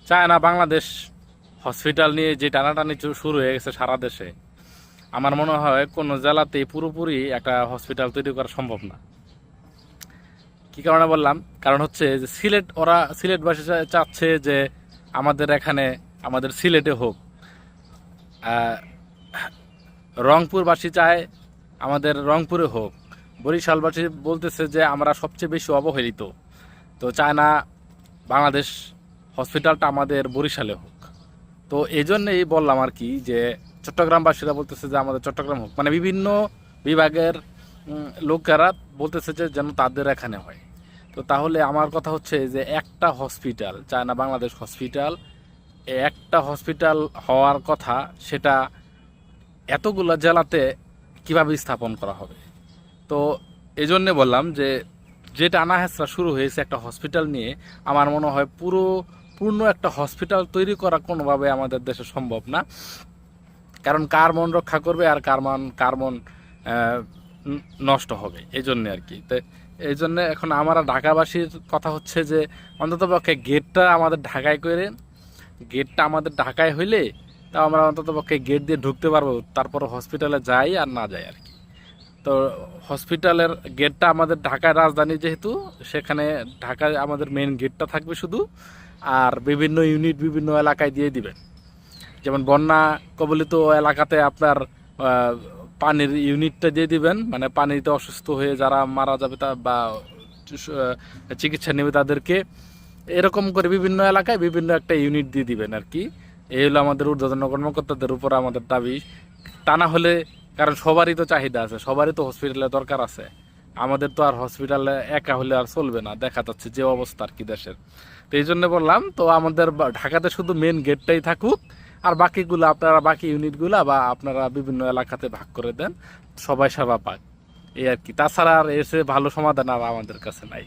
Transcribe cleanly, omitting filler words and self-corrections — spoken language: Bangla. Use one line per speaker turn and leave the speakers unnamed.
চায়না বাংলাদেশ হসপিটাল নিয়ে যে টানাটানি শুরু হয়ে গেছে সারা দেশে, আমার মনে হয় কোনো জেলাতেই পুরোপুরি একটা হসপিটাল তৈরি করা সম্ভব না। কি কারণে বললাম? কারণ হচ্ছে যে সিলেটবাসী চাচ্ছে যে আমাদের এখানে, আমাদের সিলেটে হোক। আহ, রংপুরবাসী চায় আমাদের রংপুরে হোক। বরিশালবাসী বলতেছে যে আমরা সবচেয়ে বেশি অবহেলিত, তো চায় না বাংলাদেশ হসপিটালটা আমাদের বরিশালে হোক। তো এই জন্যই বললাম আর কি, যে চট্টগ্রামবাসীরা বলতেছে যে আমাদের চট্টগ্রাম হোক, মানে বিভিন্ন বিভাগের লোকেরা বলতেছে যে যেন তাদের এখানে হয়। তো তাহলে আমার কথা হচ্ছে যে একটা হসপিটাল, চায়না বাংলাদেশ হসপিটাল, একটা হসপিটাল হওয়ার কথা, সেটা এতগুলো জেলাতে কিভাবে স্থাপন করা হবে? তো এই জন্যে বললাম যে যে টানা হেঁচড়া শুরু হয়েছে একটা হসপিটাল নিয়ে, আমার মনে হয় পূর্ণ একটা হসপিটাল তৈরি করা কোনোভাবে আমাদের দেশে সম্ভব না। কারণ কার মন রক্ষা করবে আর কার মন আহ, নষ্ট হবে, এই জন্যে আর কি। তো এই জন্যে এখন আমরা ঢাকাবাসীর কথা হচ্ছে যে অন্ততপক্ষে গেটটা আমাদের ঢাকায় হইলে, তা আমরা অন্ততপক্ষে গেট দিয়ে ঢুকতে পারবো, তারপর হসপিটালে যাই আর না যাই আর কি। তো হসপিটালের গেটটা আমাদের ঢাকায় রাজধানী যেহেতু, সেখানে ঢাকায় আমাদের মেন গেটটা থাকবে শুধু। আর বিভিন্ন ইউনিট বিভিন্ন এলাকায় দিয়ে দিবেন। যেমন বন্যা কবলিত এলাকাতে আপনার পানির ইউনিটটা দিয়ে দিবেন, মানে পানিতে অসুস্থ হয়ে যারা মারা যাবে বা চিকিৎসা নেবে তাদেরকে, এরকম করে বিভিন্ন এলাকায় বিভিন্ন একটা ইউনিট দিয়ে দিবেন আর কি। এই হলো আমাদের ঊর্ধ্বতন কর্মকর্তাদের উপর আমাদের দাবি। তা না হলে, কারণ সবারই তো চাহিদা আছে, সবারই তো হসপিটালের দরকার আছে। আমাদের তো আর হসপিটালে একা হলে আর চলবে না, দেখা যাচ্ছে যে অবস্থা আর কি দেশের। তো এই জন্য বললাম, তো আমাদের ঢাকাতে শুধু মেন গেটটাই থাকুক, আর বাকিগুলো আপনারা, বাকি ইউনিটগুলো বা আপনারা বিভিন্ন এলাকাতে ভাগ করে দেন, সবাই সেবা পায়, এই আর কি। তাছাড়া আর এসে ভালো সমাধান আর আমাদের কাছে নাই।